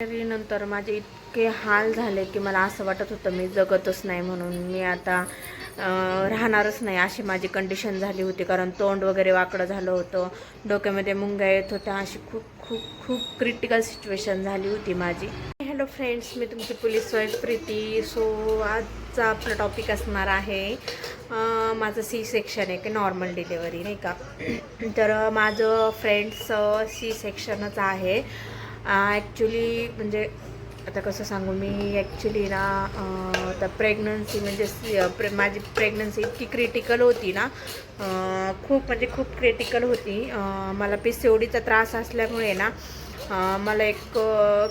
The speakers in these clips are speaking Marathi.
नंतर माझे इतके हाल झाले की मला असं वाटत होतं मी जगतच नाही, म्हणून मी आता राहणारच नाही अशी माझी कंडिशन झाली होती. कारण तोंड वगैरे वाकडं झालं होतं, डोक्यामध्ये मुंग्या येत होत्या, अशी खूप खूप खूप क्रिटिकल सिच्युएशन झाली होती माझी. हॅलो फ्रेंड्स, मी तुमची पोलीस वाईफ प्रीती. सो आजचा आपला टॉपिक असणार आहे माझं सी सेक्शन आहे की नॉर्मल डिलेवरी, नाही का. तर माझं फ्रेंड्स सी सेक्शनच आहे ॲक्च्युली. म्हणजे आता कसं सांगू मी, ॲक्च्युली ना आता प्रेग्नन्सी म्हणजे माझी प्रेग्नन्सी इतकी क्रिटिकल होती ना, खूप म्हणजे खूप क्रिटिकल होती. मला PCODचा त्रास असल्यामुळे ना मला एक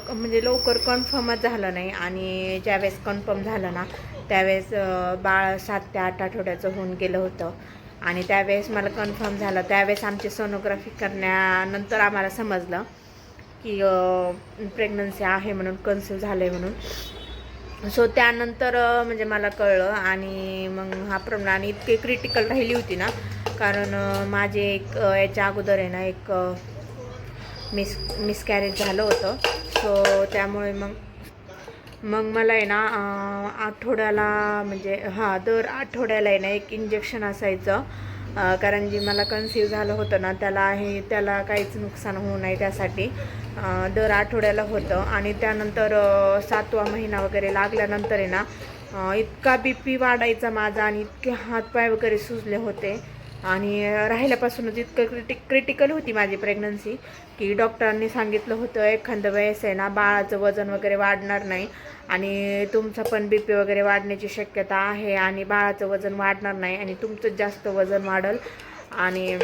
म्हणजे लवकर कन्फर्मच झालं नाही. आणि ज्यावेळेस कन्फर्म झालं ना त्यावेळेस बाळ 7 ते 8 आठवड्याचं होऊन गेलं होतं. आणि त्यावेळेस मला कन्फर्म झालं, त्यावेळेस आमची सोनोग्राफी करण्यानंतर आम्हाला समजलं की प्रेग्नन्सी आहे म्हणून, कन्सीव्ह झालं आहे म्हणून. सो त्यानंतर म्हणजे मला कळलं. आणि मग हा प्रॉब्लेम इतके क्रिटिकल राहिली होती ना, कारण माझे एक याच्या अगोदर आहे ना एक मिसकॅरेज झालं होतं. सो त्यामुळे मग मला आहे ना आठवड्याला म्हणजे दर आठवड्याला आहे ना एक इंजेक्शन असायचं. कारण जी मला कन्सीव्ह झालं होतं ना त्याला काहीच नुकसान होऊ नये त्यासाठी दर आठवड्याला होतं. आणि त्यानंतर 7वा महिना वगैरे लागल्यानंतर आहे ना इतका BP वाढायचा माझा, आणि इतके हातपाय वगैरे सुजले होते. आणि राहिल्यापासूनच इतकं क्रिटिकल होती माझी प्रेग्नन्सी की डॉक्टरांनी सांगितलं होतं एखाद्या वेळेस आहे ना बाळाचं वजन वगैरे वाढणार नाही, आणि तुमचं पण BP वगैरे वाढण्याची शक्यता आहे, आणि बाळाचं वजन वाढणार नाही आणि तुमचं जास्त वजन वाढेल. आणि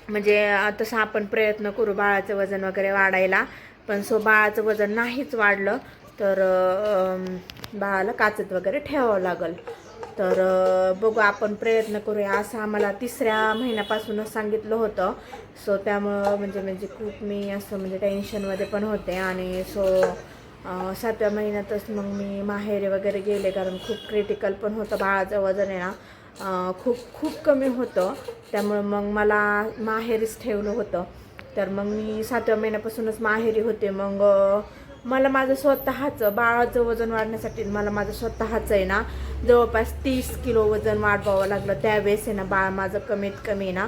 म्हणजे तसं आपण प्रयत्न करू बाळाचं वजन वगैरे वाढायला. पण बाळाचं वजन नाहीच वाढलं तर बाळाला काचत वगैरे ठेवावं लागेल. तर बघू, आपण प्रयत्न करूया असं आम्हाला 3ऱ्या महिन्यापासूनच सांगितलं होतं. सो त्यामुळं म्हणजे खूप मी असं म्हणजे टेन्शनमध्ये पण होते. आणि 7व्या महिन्यातच मग मी माहेरी वगैरे गेले, कारण खूप क्रिटिकल पण होतं. बाळाचं वजन आहे ना खूप खूप कमी होतं, त्यामुळं मग मला माहेरीच ठेवलं होतं. तर मग मी 7व्या महिन्यापासूनच माहेरी होते. मग मला माझं स्वतःचं बाळाचं वजन वाढण्यासाठी मला माझं स्वतःचं आहे ना जवळपास 30 किलो वजन वाढवावं लागलं. त्यावेळेस आहे ना बाळ माझं कमीत कमी ना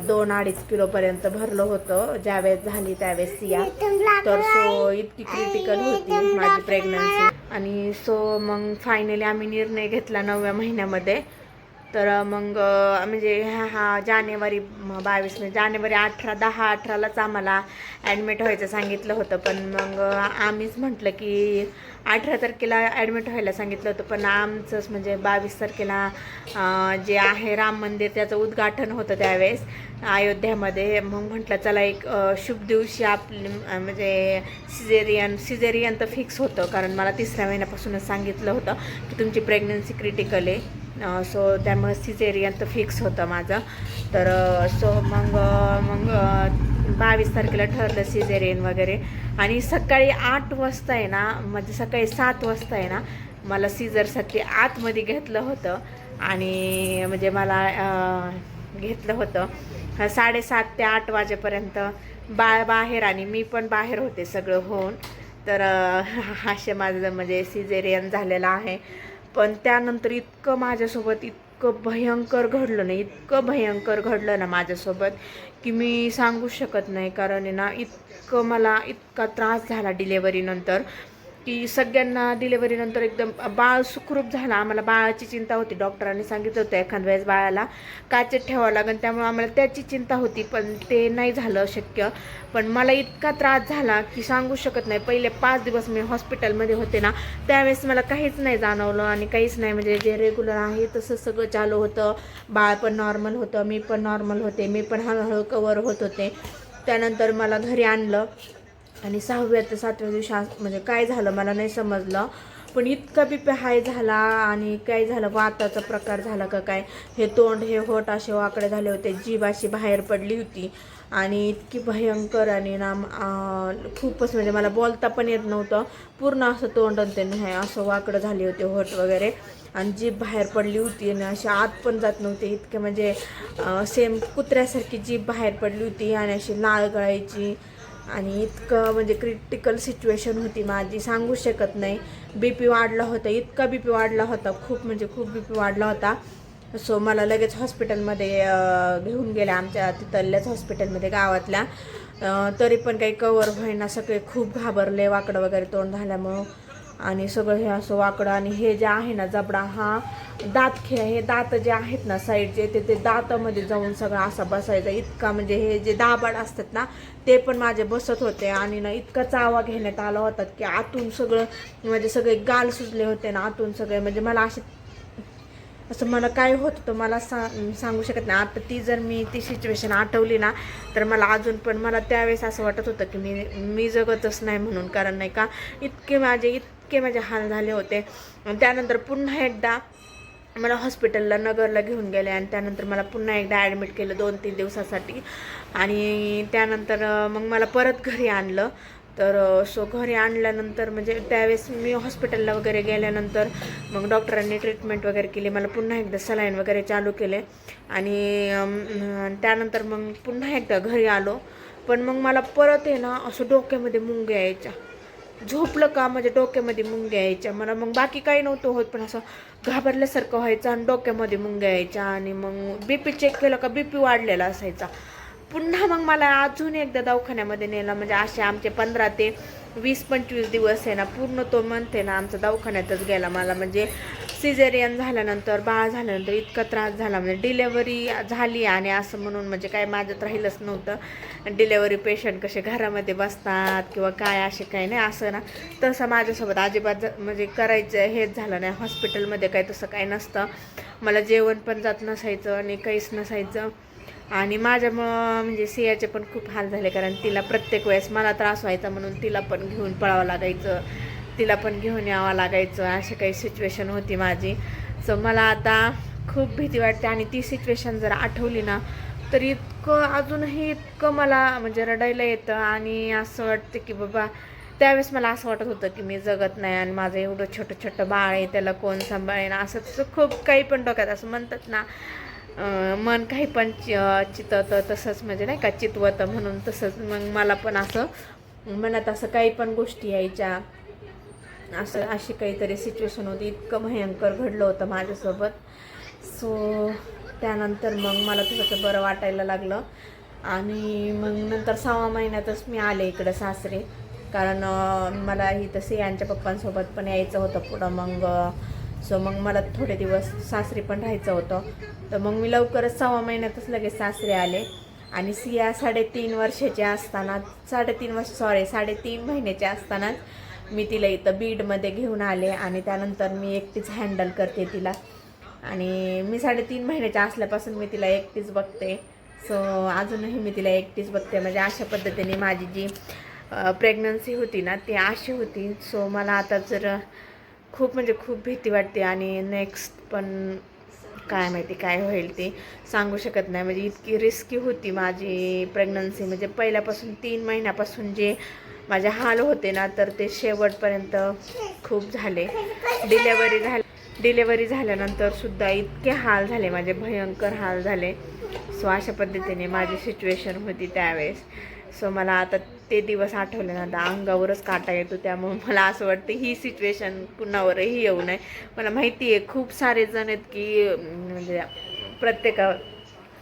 2-2.5 किलोपर्यंत भरलं होतं ज्यावेळेस झाली त्यावेळेस सिया. तर इतकी क्रिटिकल होती माझी प्रेग्नन्सी. आणि मग फायनली आम्ही निर्णय घेतला 9व्या महिन्यामध्ये. तर मग म्हणजे जानेवारी 22 म्हणजे जानेवारी 10-18लाच आम्हाला ॲडमिट व्हायचं सांगितलं होतं. पण मग आम्हीच म्हटलं की 18 तारखेला ॲडमिट व्हायला सांगितलं होतं, पण आमचंच म्हणजे 22 तारखेला जे आहे राम मंदिर त्याचं उद्घाटन होतं त्यावेळेस अयोध्यामध्ये. मग म्हटलं चला एक शुभ दिवशी आपली म्हणजे सिझेरियन तर फिक्स होतं, कारण मला 3ऱ्या महिन्यापासूनच सांगितलं होतं की तुमची प्रेग्नन्सी क्रिटिकल आहे. त्यामुळे सिझेरियन तर फिक्स होतं माझं. तर मग 22 तारखेला ठरलं सिझेरियन वगैरे. आणि सकाळी 8 वाजता आहे ना, म्हणजे सकाळी 7 वाजता आहे ना मला सिझरसाठी आतमध्ये घेतलं होतं. आणि म्हणजे मला घेतलं होतं 7:30 ते 8 वाजेपर्यंत बाळ बाहेर आणि मी पण बाहेर होते सगळं होऊन. तर असे माझं म्हणजे सिझेरियन झालेलं आहे. पण त्यानंतर इतकं भयंकर घडलं ना, इतकं भयंकर घडलं ना माझ्यासोबत की मी सांगू शकत नाही. कारण आहे ना मला इतका त्रास झाला डिलेवरीनंतर की सगळ्यांना डिलेवरीनंतर एकदम बाळ सुखरूप झालं. आम्हाला बाळाची चिंता होती, डॉक्टरांनी सांगितलं होतं एखाद्या वेळेस बाळाला काचेत ठेवावं लागेल, त्यामुळे आम्हाला त्याची चिंता होती, पण ते नाही झालं शक्य. पण मला इतका त्रास झाला की सांगू शकत नाही. पहिले 5 दिवस मी हॉस्पिटलमध्ये होते ना त्यावेळेस मला काहीच नाही जाणवलं, आणि काहीच नाही म्हणजे जे रेग्युलर आहे तसं सगळं चालू होतं. बाळ पण नॉर्मल होतं, मी पण नॉर्मल होते, मी पण हळूहळू कवर होत होते. त्यानंतर मला घरी आणलं आणि 6व्या ते 7व्या दिवशी म्हणजे काय झालं मला नाही समजलं, पण इतका BP हाय झाला. आणि काय झालं, वाताचा प्रकार झाला का काय, हे तोंड हे होठ असे वाकडे झाले होते, जीभ अशी बाहेर पडली होती. आणि इतकी भयंकर आणि ना खूपच म्हणजे मला बोलता पण येत नव्हतं. पूर्ण असं तोंड हे असं वाकडं झाले होते होठ वगैरे, आणि जीभ बाहेर पडली होती. आणि अशी आत पण जात नव्हते, इतके म्हणजे सेम कुत्र्यासारखी जीभ बाहेर पडली होती. आणि अशी लाळ गळायची. आणि इतकं म्हणजे क्रिटिकल सिच्युएशन होती माझी, सांगू शकत नाही. BP वाढला होता, इतका BP वाढला होता, खूप म्हणजे खूप BP वाढला होता. सो मला लगेच हॉस्पिटलमध्ये घेऊन गेले, आमच्या तिथल्याच हॉस्पिटलमध्ये गावातल्या. तरी पण काही कवर होईना, सगळे खूप घाबरले वाकडं वगैरे तोंड झाल्यामुळं. आणि सगळं हे असं वाकडं, आणि हे जे आहे ना जबडा, हा हे दात जे आहेत ना साईडचे, ते दातामध्ये जाऊन सगळं असा बसायचा. इतका म्हणजे हे जे दाबाड असतात ना ते पण माझे बसत होते. आणि ना इतका चावा घेण्यात आला होता की आतून सगळं म्हणजे सगळे गाल सुजले होते ना आतून सगळे. म्हणजे मला असं मला काय होत होतं मला सांगू शकत नाही. आता ती सिच्युएशन आठवली ना तर मला अजून पण मला त्यावेळेस असं वाटत होतं की मी जगतच नाही म्हणून. कारण नाही का इतके माझे हाल झाले होते. त्यानंतर पुन्हा एकदा मला हॉस्पिटलला नगरला घेऊन गेले, आणि त्यानंतर मला पुन्हा एकदा ॲडमिट केलं 2-3 दिवसासाठी. आणि त्यानंतर मग मला परत घरी आणलं. तर सो घरी आणल्यानंतर म्हणजे त्यावेळेस मी हॉस्पिटलला वगैरे गेल्यानंतर मग डॉक्टरांनी ट्रीटमेंट वगैरे केली, मला पुन्हा एकदा सलाईन वगैरे चालू केले. आणि त्यानंतर मग पुन्हा एकदा घरी आलो. पण मग मला परत आहे ना असं डोक्यामध्ये मुंग्या यायच्या. झोपलं का म्हणजे डोक्यामध्ये मुंग्या यायच्या. मला मग बाकी काही नव्हतं होत, पण असं घाबरल्यासारखं व्हायचं आणि डोक्यामध्ये मुंग्या यायच्या. आणि मग BP चेक केलं का BP वाढलेला असायचा. पुन्हा मग मला अजून एकदा दवाखान्यामध्ये नेलं. म्हणजे असे आमचे 15 ते 20-25 दिवस आहे ना, पूर्ण तो मंथ आहे ना आमचा दवाखान्यातच गेला. मला म्हणजे सिझेरियन झाल्यानंतर, बाळ झाल्यानंतर इतका त्रास झाला. म्हणजे डिलेवरी झाली आणि असं म्हणून म्हणजे काय माझ्यात राहिलंच नव्हतं. डिलेवरी पेशंट कसे घरामध्ये बसतात किंवा काय असे काही नाही, असं ना तसं माझ्यासोबत अजिबात म्हणजे करायचं हेच झालं नाही. हॉस्पिटलमध्ये काही तसं काही नसतं. मला जेवण पण जात नसायचं आणि काहीच नसायचं. आणि माझ्यामुळं म्हणजे सियाचे पण खूप हाल झाले, कारण तिला प्रत्येक वेळेस मला त्रास व्हायचा म्हणून तिला पण घेऊन पळावं लागायचं, तिला पण घेऊन यावं लागायचं. अशी काही सिच्युएशन होती माझी. सो मला आता खूप भीती वाटते. आणि ती सिच्युएशन जर आठवली ना तर इतकं अजूनही इतकं मला म्हणजे रडायला येतं. आणि असं वाटतं की बाबा त्यावेळेस मला असं वाटत होतं की मी जगत नाही, आणि माझं एवढं छोटं छोटं बाळ आहे, त्याला कोण सांभाळेन. असं तसं खूप काही पण डोक्यात असं म्हणतात ना, मन काही पण चितवतं तसंच, म्हणजे नाही का चितवतं म्हणून तसंच. मग मला पण असं मनात असं काही पण गोष्टी यायच्या. अशी काहीतरी सिच्युएशन होती. इतकं भयंकर घडलं होतं माझ्यासोबत. सो त्यानंतर मग मला थोडंसं बरं वाटायला लागलं. आणि मग नंतर 6व्या महिन्यातच मी आले इकडं सासरे, कारण मला इथं सियांच्या पप्पांसोबत पण यायचं होतं पुढं. मग मला थोडे दिवस सासरी पण राहायचं होतं. तर मग मी लवकरच 6व्या महिन्यातच लगेच सासरे आले. आणि सिया 3.5 वर्षाची असताना 3.5 महिन्याचे असतानाच मी तिला इथं बीडमध्ये घेऊन आले. आणि त्यानंतर मी एकटीच हँडल करते तिला. आणि मी 3.5 महिन्याच्या असल्यापासून मी तिला एकटीच बघते. सो अजूनही मी तिला एकटीच बघते. म्हणजे अशा पद्धतीने माझी जी प्रेग्नन्सी होती ना ती अशी होती. सो मला आता जर खूप म्हणजे खूप भीती वाटते. आणि नेक्स्ट पण काय माहिती काय होईल ते सांगू शकत नाही. म्हणजे इतकी रिस्की होती माझी प्रेग्नन्सी. म्हणजे पहिल्यापासून 3 महिन्यापासून जे माझे हाल होते ना तर ते शेवटपर्यंत खूप झाले. डिलेवरी झाल्यानंतर सुद्धा इतके हाल झाले माझे, भयंकर हाल झाले. सो अशा पद्धतीने माझी सिच्युएशन होती त्यावेळेस. सो मला आता ते दिवस आठवले ना आता अंगावरच काटा येतो. त्यामुळे मला असं वाटतं ही सिच्युएशन पुन्हावरही येऊ नये. मला माहिती आहे खूप सारे जण आहेत की म्हणजे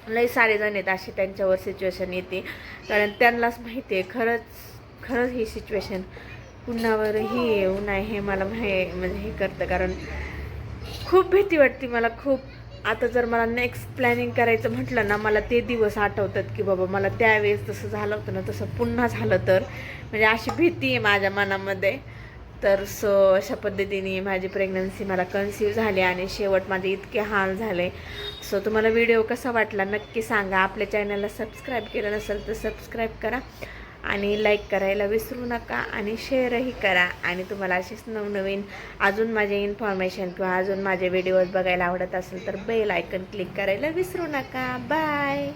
लई सारे जण आहेत अशी त्यांच्यावर सिच्युएशन येते, कारण त्यांनाच माहिती आहे खरंच ही सिच्युएशन पुन्हावरही येऊ नये. हे मला म्हणजे हे करतं, कारण खूप भीती वाटते मला खूप. आता जर मला नेक्स्ट प्लॅनिंग करायचं म्हटलं ना मला ते दिवस आठवतात की बाबा मला त्यावेळेस तसं झालं होतं ना तसं पुन्हा झालं तर, म्हणजे अशी भीती आहे माझ्या मनामध्ये. तर अशा पद्धतीने माझी प्रेग्नन्सी मला कन्सीव्ह झाली आणि शेवट माझे इतके हाल झाले. सो तुम्हाला व्हिडिओ कसा वाटला नक्की सांगा. आपल्या चॅनलला सबस्क्राईब केलं नसेल तर सबस्क्राईब करा आणि लाईक करायला विसरू नका आणि शेअरही करा. आणि तुम्हाला असेच नवनवीन अजून माझे इन्फॉर्मेशन किंवा अजून माझे व्हिडिओज बघायला आवडत असेल तर बेल आयकन क्लिक करायला विसरू नका. बाय.